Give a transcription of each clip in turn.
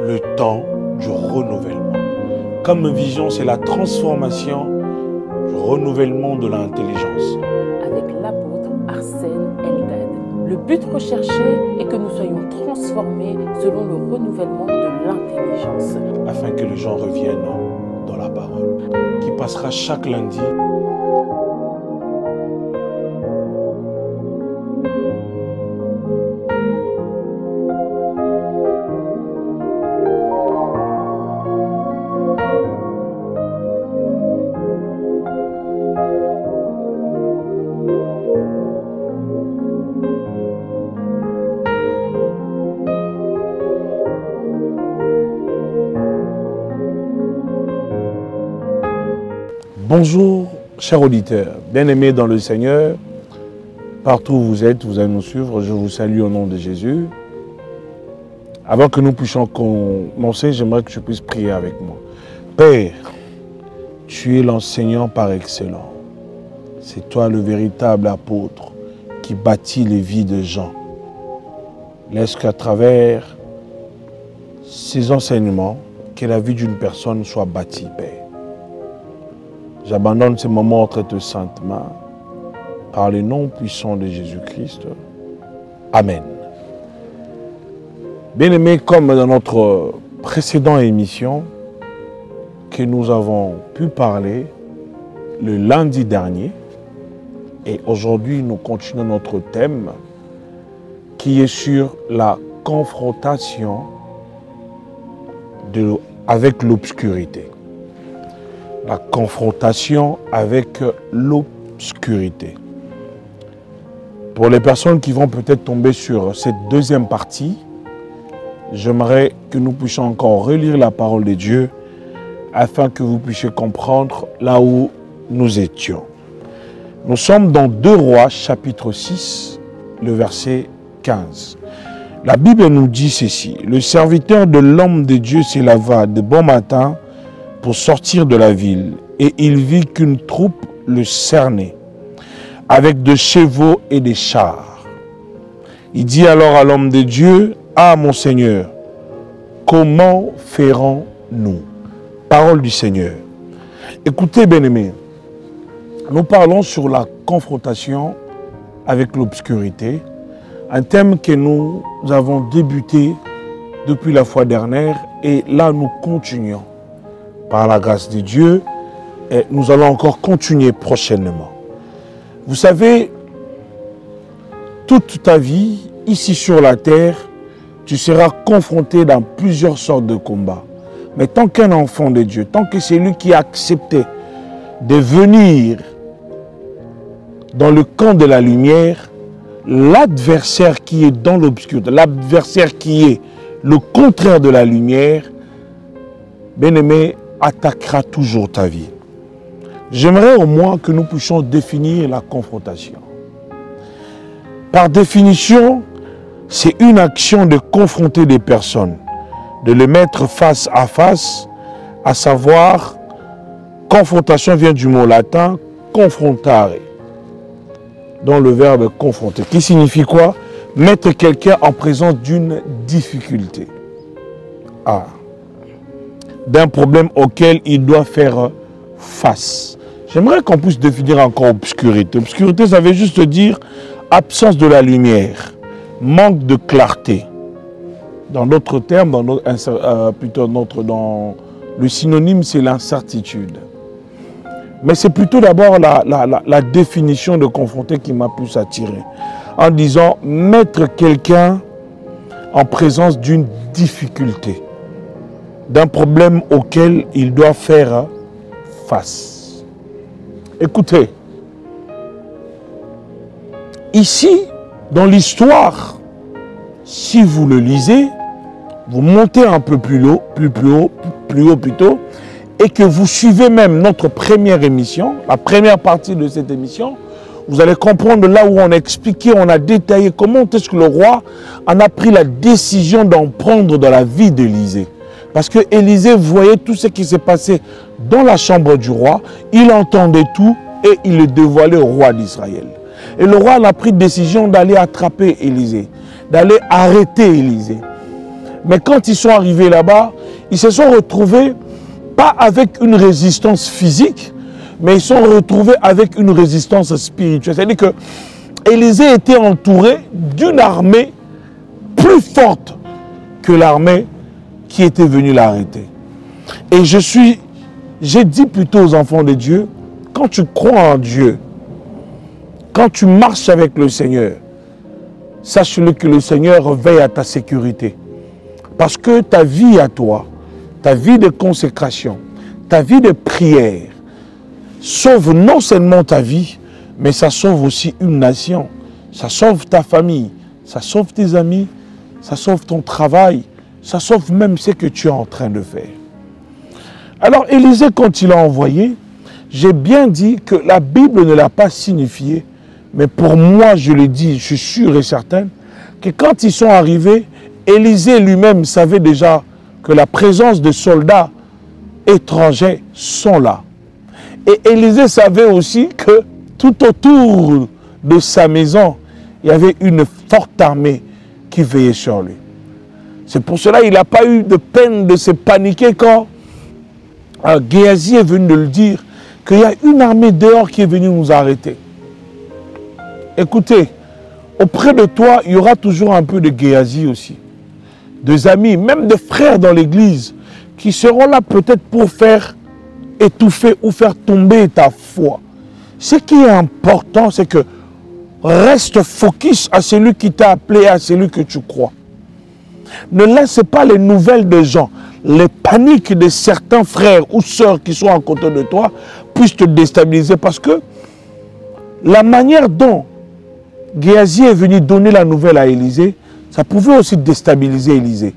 le temps du renouvellement. Comme vision, c'est la transformation du renouvellement de l'intelligence. Avec l'apôtre Arsène Eldad. Le but recherché est que nous soyons transformés selon le renouvellement de l'intelligence. Afin que les gens reviennent dans la parole, qui passera chaque lundi. Bonjour, chers auditeurs, bien-aimés dans le Seigneur, partout où vous êtes, vous allez nous suivre, je vous salue au nom de Jésus. Avant que nous puissions commencer, j'aimerais que tu puisses prier avec moi. Père, tu es l'enseignant par excellence. C'est toi le véritable apôtre qui bâtit les vies de gens. Laisse qu'à travers ces enseignements, que la vie d'une personne soit bâtie, Père. J'abandonne ces moments entre tes saintes mains, par le nom puissant de Jésus-Christ. Amen. Bien-aimés, comme dans notre précédente émission, que nous avons pu parler le lundi dernier, et aujourd'hui nous continuons notre thème qui est sur la confrontation avec l'obscurité. La confrontation avec l'obscurité. Pour les personnes qui vont peut-être tomber sur cette deuxième partie, j'aimerais que nous puissions encore relire la parole de Dieu afin que vous puissiez comprendre là où nous étions. Nous sommes dans 2 Rois, chapitre 6, le verset 15. La Bible nous dit ceci: le serviteur de l'homme de Dieu s'éleva de bon matin pour sortir de la ville, et il vit qu'une troupe le cernait, avec des chevaux et des chars. Il dit alors à l'homme de Dieu: ah mon Seigneur, comment ferons-nous? Parole du Seigneur. Écoutez, bien-aimés, nous parlons sur la confrontation avec l'obscurité, un thème que nous avons débuté depuis la fois dernière, et là nous continuons. Par la grâce de Dieu, et nous allons encore continuer prochainement. Vous savez, toute ta vie, ici sur la terre, tu seras confronté dans plusieurs sortes de combats. Mais tant qu'un enfant de Dieu, tant que c'est lui qui a accepté de venir dans le camp de la lumière, l'adversaire qui est dans l'obscurité, l'adversaire qui est le contraire de la lumière, bien-aimé, attaquera toujours ta vie. J'aimerais au moins que nous puissions définir la confrontation. Par définition, c'est une action de confronter des personnes, de les mettre face à face, à savoir, confrontation vient du mot latin confrontare, dont le verbe confronter, qui signifie quoi? Mettre quelqu'un en présence d'une difficulté. Ah. D'un problème auquel il doit faire face. J'aimerais qu'on puisse définir encore obscurité. Obscurité, ça veut juste dire absence de la lumière, manque de clarté. Dans d'autres termes, dans le synonyme, c'est l'incertitude. Mais c'est plutôt d'abord la définition de confronter qui m'a plus attiré. En disant mettre quelqu'un en présence d'une difficulté, d'un problème auquel il doit faire face. Écoutez, ici, dans l'histoire, si vous le lisez, vous montez un peu plus haut plutôt, et que vous suivez même notre première émission, la première partie de cette émission, vous allez comprendre là où on a expliqué, on a détaillé comment est-ce que le roi en a pris la décision d'en prendre dans la vie d'Élisée. Parce que Élisée voyait tout ce qui s'est passé dans la chambre du roi, il entendait tout et il le dévoilait au roi d'Israël. Et le roi a pris décision d'aller attraper Élisée, d'aller arrêter Élisée. Mais quand ils sont arrivés là-bas, ils se sont retrouvés pas avec une résistance physique, mais ils se sont retrouvés avec une résistance spirituelle. C'est-à-dire que Élisée était entouré d'une armée plus forte que l'armée qui était venue l'arrêter. Et j'ai dit plutôt aux enfants de Dieu, quand tu crois en Dieu, quand tu marches avec le Seigneur, sache-le que le Seigneur veille à ta sécurité. Parce que ta vie à toi, ta vie de consécration, ta vie de prière, sauve non seulement ta vie, mais ça sauve aussi une nation. Ça sauve ta famille, ça sauve tes amis, ça sauve ton travail, ça sauve même ce que tu es en train de faire. Alors Élisée, quand il a envoyé, j'ai bien dit que la Bible ne l'a pas signifié, mais pour moi, je le dis, je suis sûr et certain, que quand ils sont arrivés, Élisée lui-même savait déjà que la présence de soldats étrangers sont là. Et Élisée savait aussi que tout autour de sa maison, il y avait une forte armée qui veillait sur lui. C'est pour cela qu'il n'a pas eu de peine de se paniquer quand Géasi est venu de le dire, qu'il y a une armée dehors qui est venue nous arrêter. Écoutez, auprès de toi, il y aura toujours un peu de Géasi aussi. Des amis, même des frères dans l'église, qui seront là peut-être pour faire étouffer ou faire tomber ta foi. Ce qui est important, c'est que reste focus à celui qui t'a appelé, à celui que tu crois. Ne laisse pas les nouvelles des gens, les paniques de certains frères ou sœurs qui sont à côté de toi puissent te déstabiliser, parce que la manière dont Géasi est venu donner la nouvelle à Élisée, ça pouvait aussi déstabiliser Élisée.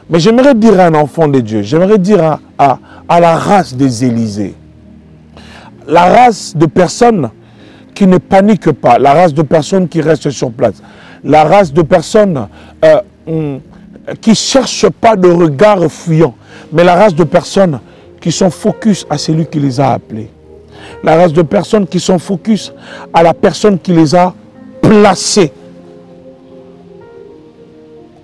Mais j'aimerais dire à un enfant de Dieu, j'aimerais dire à la race des Élysées, la race de personnes qui ne paniquent pas, la race de personnes qui restent sur place, la race de personnes qui ne cherchent pas de regard fuyant, mais la race de personnes qui sont focus à celui qui les a appelés. La race de personnes qui sont focus à la personne qui les a placés.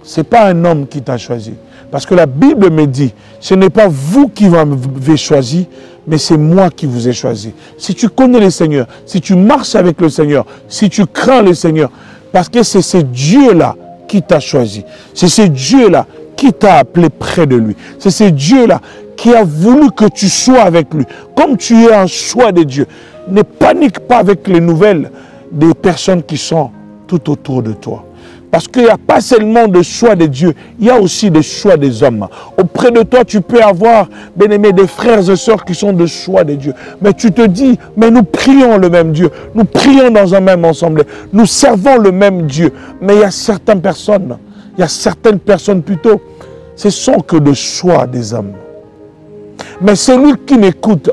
Ce n'est pas un homme qui t'a choisi. Parce que la Bible me dit, ce n'est pas vous qui m'avez choisi, mais c'est moi qui vous ai choisi. Si tu connais le Seigneur, si tu marches avec le Seigneur, si tu crains le Seigneur, parce que c'est ce Dieu-là qui t'a choisi. C'est ce Dieu-là qui t'a appelé près de lui. C'est ce Dieu-là qui a voulu que tu sois avec lui. Comme tu es un choix de Dieu, ne panique pas avec les nouvelles des personnes qui sont tout autour de toi. Parce qu'il n'y a pas seulement de choix de Dieu, il y a aussi des choix des hommes. Auprès de toi, tu peux avoir, bien-aimé, des frères et sœurs qui sont de choix de Dieu. Mais tu te dis, mais nous prions le même Dieu, nous prions dans un même ensemble, nous servons le même Dieu. Mais il y a certaines personnes plutôt, ce ne sont que de choix des hommes. Mais celui qui m'écoute,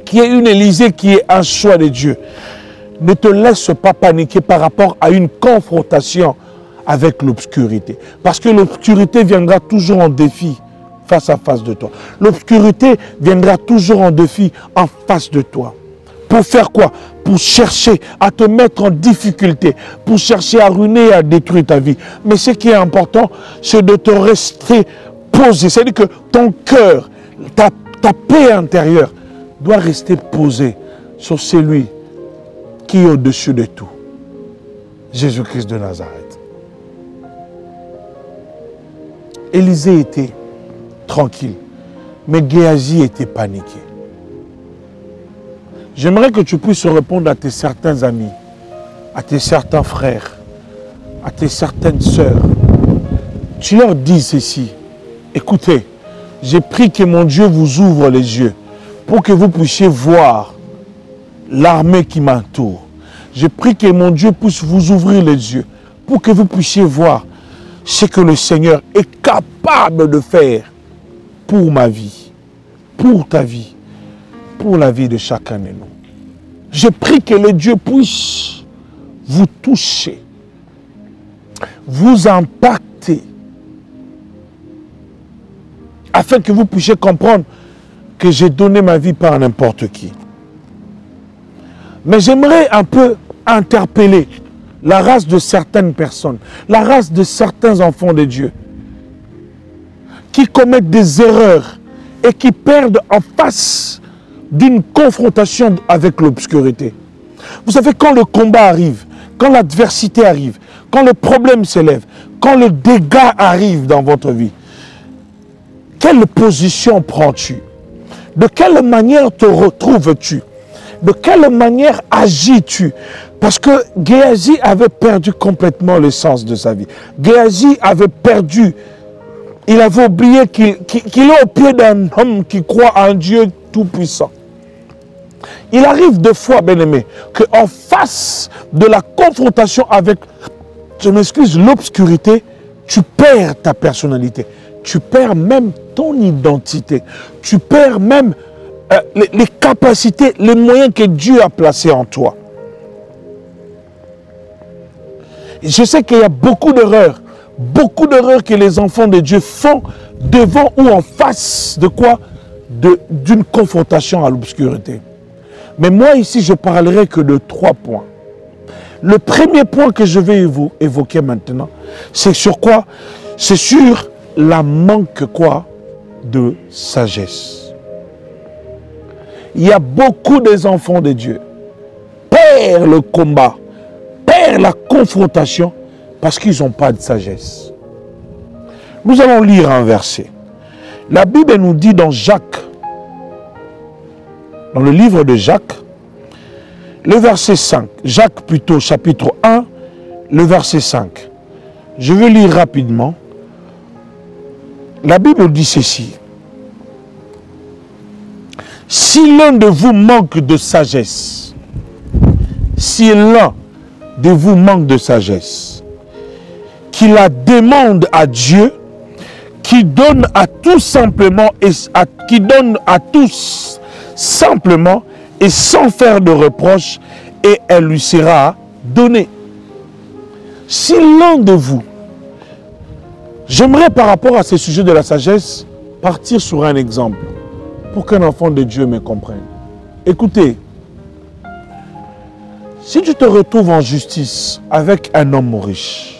qui est une Élysée, qui est un choix de Dieu, ne te laisse pas paniquer par rapport à une confrontation avec l'obscurité. Parce que l'obscurité viendra toujours en défi face à face de toi. L'obscurité viendra toujours en défi en face de toi. Pour faire quoi? Pour chercher à te mettre en difficulté, pour chercher à ruiner et à détruire ta vie. Mais ce qui est important, c'est de te rester posé. C'est-à-dire que ton cœur, ta paix intérieure doit rester posée sur celui qui est au-dessus de tout. Jésus-Christ de Nazareth. Élisée était tranquille, mais Géasi était paniqué. J'aimerais que tu puisses répondre à tes certains amis, à tes certains frères, à tes certaines sœurs. Tu leur dis ceci: écoutez, j'ai pris que mon Dieu vous ouvre les yeux pour que vous puissiez voir l'armée qui m'entoure. J'ai pris que mon Dieu puisse vous ouvrir les yeux pour que vous puissiez voir ce que le Seigneur est capable de faire pour ma vie, pour ta vie, pour la vie de chacun de nous. J'ai pris que le Dieu puisse vous toucher, vous impacter, afin que vous puissiez comprendre que j'ai donné ma vie par n'importe qui. Mais j'aimerais un peu interpeller la race de certaines personnes, la race de certains enfants de Dieu qui commettent des erreurs et qui perdent en face d'une confrontation avec l'obscurité. Vous savez, quand le combat arrive, quand l'adversité arrive, quand le problème s'élève, quand le dégât arrive dans votre vie, quelle position prends-tu? De quelle manière te retrouves-tu? De quelle manière agis-tu? Parce que Géasi avait perdu complètement le sens de sa vie. Géasi avait perdu, il avait oublié qu'il est au pied d'un homme qui croit à un Dieu tout-puissant. Il arrive des fois, bien-aimé, qu'en face de la confrontation avec, je m'excuse, l'obscurité, tu perds ta personnalité. Tu perds même ton identité. Tu perds même les capacités, les moyens que Dieu a placés en toi. Je sais qu'il y a beaucoup d'erreurs que les enfants de Dieu font devant ou en face de quoi? D'une confrontation à l'obscurité. Mais moi ici, je parlerai que de 3 points. Le premier point que je vais évoquer maintenant, c'est sur quoi? C'est sur la manque quoi? De sagesse. Il y a beaucoup des enfants de Dieu perdent le combat, perdent la confrontation parce qu'ils n'ont pas de sagesse. Nous allons lire un verset. La Bible nous dit dans Jacques, dans le livre de Jacques, le verset 5, Jacques plutôt chapitre 1, le verset 5. Je vais lire rapidement. La Bible dit ceci. Si l'un de vous manque de sagesse, si l'un de vous manque de sagesse, qu'il la demande à Dieu, qui donne à tous simplement qui donne à tous simplement et sans faire de reproche, et elle lui sera donnée. Si l'un de vous, j'aimerais par rapport à ce sujet de la sagesse, partir sur un exemple, pour qu'un enfant de Dieu me comprenne. Écoutez, si tu te retrouves en justice avec un homme riche,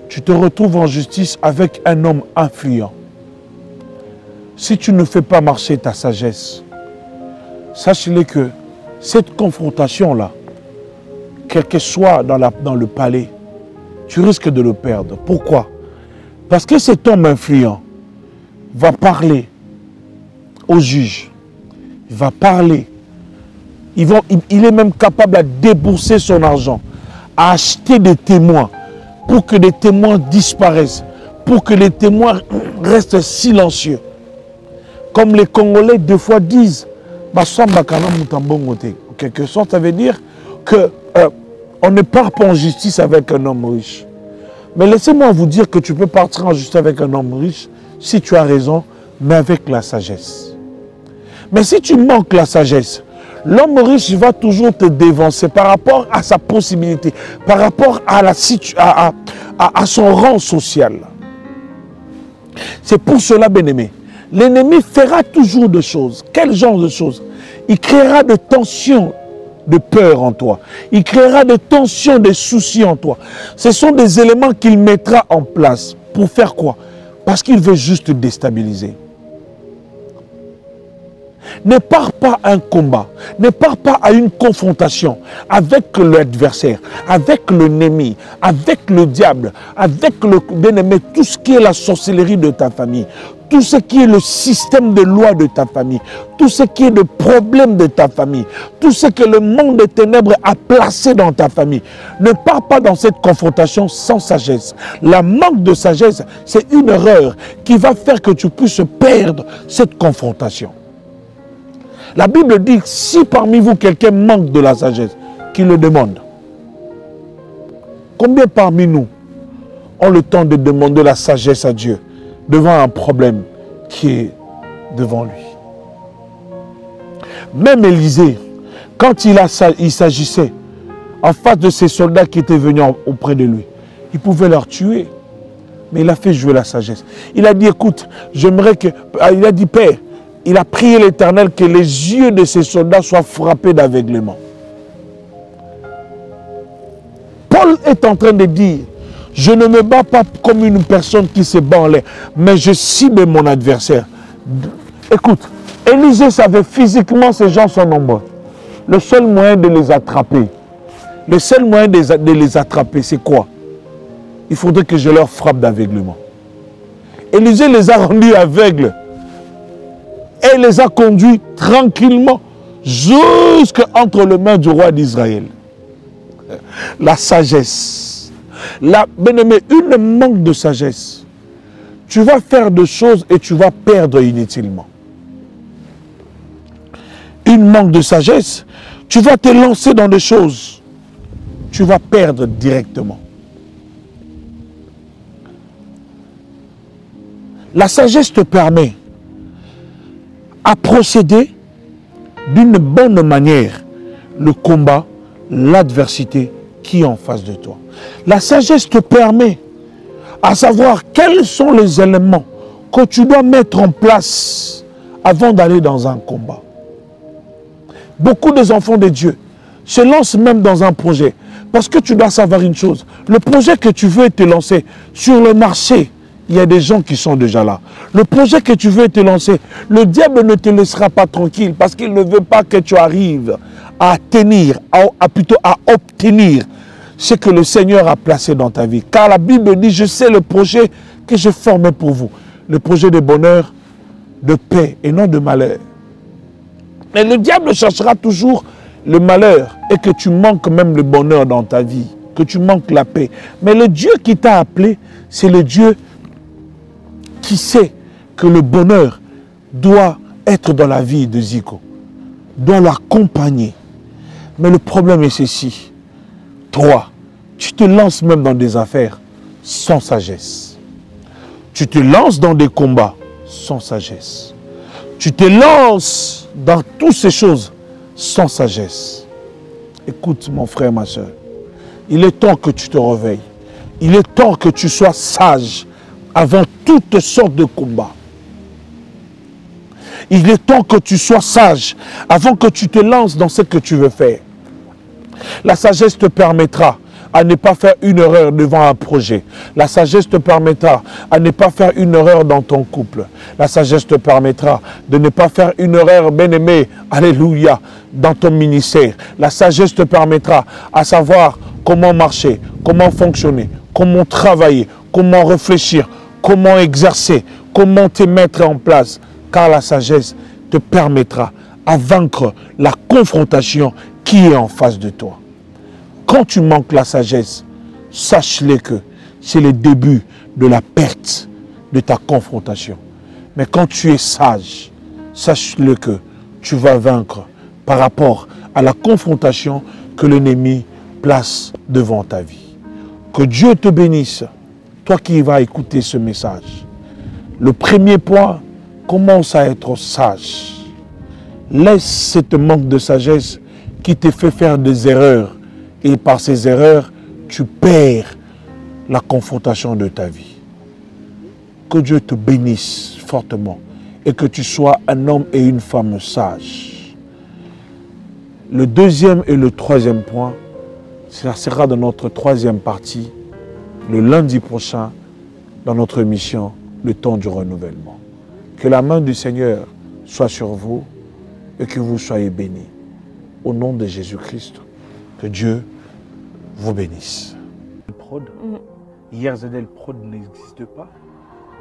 tu te retrouves en justice avec un homme influent, si tu ne fais pas marcher ta sagesse, sachez-le que cette confrontation-là, quel que soit dans le palais, tu risques de le perdre. Pourquoi? Parce que cet homme influent va parler au juge, il va parler, il est même capable de débourser son argent, à acheter des témoins, pour que les témoins disparaissent, pour que les témoins restent silencieux. Comme les Congolais deux fois disent, en quelque sorte, ça veut dire qu'on ne part pas en justice avec un homme riche. Mais laissez-moi vous dire que tu peux partir en justice avec un homme riche, si tu as raison, mais avec la sagesse. Mais si tu manques la sagesse, l'homme riche va toujours te dévancer par rapport à sa possibilité, par rapport à son rang social. C'est pour cela, bien-aimé, l'ennemi fera toujours des choses. Quel genre de choses? Il créera des tensions de peur en toi. Il créera des tensions, des soucis en toi. Ce sont des éléments qu'il mettra en place. Pour faire quoi? Parce qu'il veut juste te déstabiliser. Ne pars pas à un combat, ne pars pas à une confrontation avec l'adversaire, avec l'ennemi, avec le diable, avec le bien-aimé, tout ce qui est la sorcellerie de ta famille, tout ce qui est le système de loi de ta famille, tout ce qui est le problème de ta famille, tout ce que le monde des ténèbres a placé dans ta famille. Ne pars pas dans cette confrontation sans sagesse. La manque de sagesse, c'est une erreur qui va faire que tu puisses perdre cette confrontation. La Bible dit, si parmi vous quelqu'un manque de la sagesse, qu'il le demande. Combien parmi nous ont le temps de demander la sagesse à Dieu devant un problème qui est devant lui? Même Élisée, quand il s'agissait en face de ces soldats qui étaient venus auprès de lui, il pouvait leur tuer. Mais il a fait jouer la sagesse. Il a dit, écoute, j'aimerais que... Il a dit, Père, il a prié l'Éternel que les yeux de ces soldats soient frappés d'aveuglement. Paul est en train de dire, Je ne me bats pas comme une personne qui se bat en l'air, mais je cible mon adversaire. Écoute, Élisée savait physiquement ces gens sont nombreux. Le seul moyen de les attraper, c'est quoi? Il faudrait que je leur frappe d'aveuglement. Élisée les a rendus aveugles et les a conduits tranquillement jusqu'entre les mains du roi d'Israël. La sagesse. Bien-aimé, une manque de sagesse. Tu vas faire des choses et tu vas perdre inutilement. Une manque de sagesse, tu vas te lancer dans des choses, tu vas perdre directement. La sagesse te permet à procéder d'une bonne manière le combat, l'adversité qui est en face de toi. La sagesse te permet à savoir quels sont les éléments que tu dois mettre en place avant d'aller dans un combat. Beaucoup des enfants de Dieu se lancent même dans un projet. Parce que tu dois savoir une chose. Le projet que tu veux te lancer sur le marché, il y a des gens qui sont déjà là. Le projet que tu veux te lancer, le diable ne te laissera pas tranquille parce qu'il ne veut pas que tu arrives à tenir, plutôt à obtenir ce que le Seigneur a placé dans ta vie. Car la Bible dit, je sais le projet que j'ai formé pour vous. Le projet de bonheur, de paix et non de malheur. Mais le diable cherchera toujours le malheur et que tu manques même le bonheur dans ta vie, que tu manques la paix. Mais le Dieu qui t'a appelé, c'est le Dieu qui sait que le bonheur doit être dans la vie de Zico, doit l'accompagner. Mais le problème est ceci. Toi, tu te lances même dans des affaires sans sagesse. Tu te lances dans des combats sans sagesse. Tu te lances dans toutes ces choses sans sagesse. Écoute mon frère, ma soeur, il est temps que tu te réveilles. Il est temps que tu sois sage avant toutes sortes de combats. Il est temps que tu sois sage avant que tu te lances dans ce que tu veux faire. La sagesse te permettra à ne pas faire une erreur devant un projet. La sagesse te permettra à ne pas faire une erreur dans ton couple. La sagesse te permettra de ne pas faire une erreur, bien-aimé, alléluia, dans ton ministère. La sagesse te permettra à savoir comment marcher, comment fonctionner, comment travailler, comment réfléchir, comment exercer, comment te mettre en place. Car la sagesse te permettra à vaincre la confrontation qui est en face de toi. Quand tu manques la sagesse, sache-le que c'est le début de la perte de ta confrontation. Mais quand tu es sage, sache-le que tu vas vaincre par rapport à la confrontation que l'ennemi place devant ta vie. Que Dieu te bénisse, toi qui vas écouter ce message. Le premier point, commence à être sage. Laisse cette manque de sagesse qui te fait faire des erreurs. Et par ces erreurs, tu perds la confrontation de ta vie. Que Dieu te bénisse fortement et que tu sois un homme et une femme sages. Le deuxième et le troisième point, ça sera dans notre troisième partie, le lundi prochain, dans notre émission, le temps du renouvellement. Que la main du Seigneur soit sur vous et que vous soyez bénis. Au nom de Jésus-Christ, que Dieu vous bénisse. Hier, Zedel Prod n'existe pas.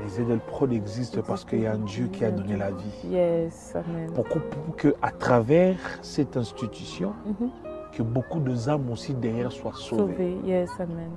Mais Zedel Prod existe parce qu'il y a un Dieu qui a donné la vie. Yes, amen. Pour qu'à travers cette institution, que beaucoup d'âmes aussi derrière soient sauvées. Sauvé, yes, amen.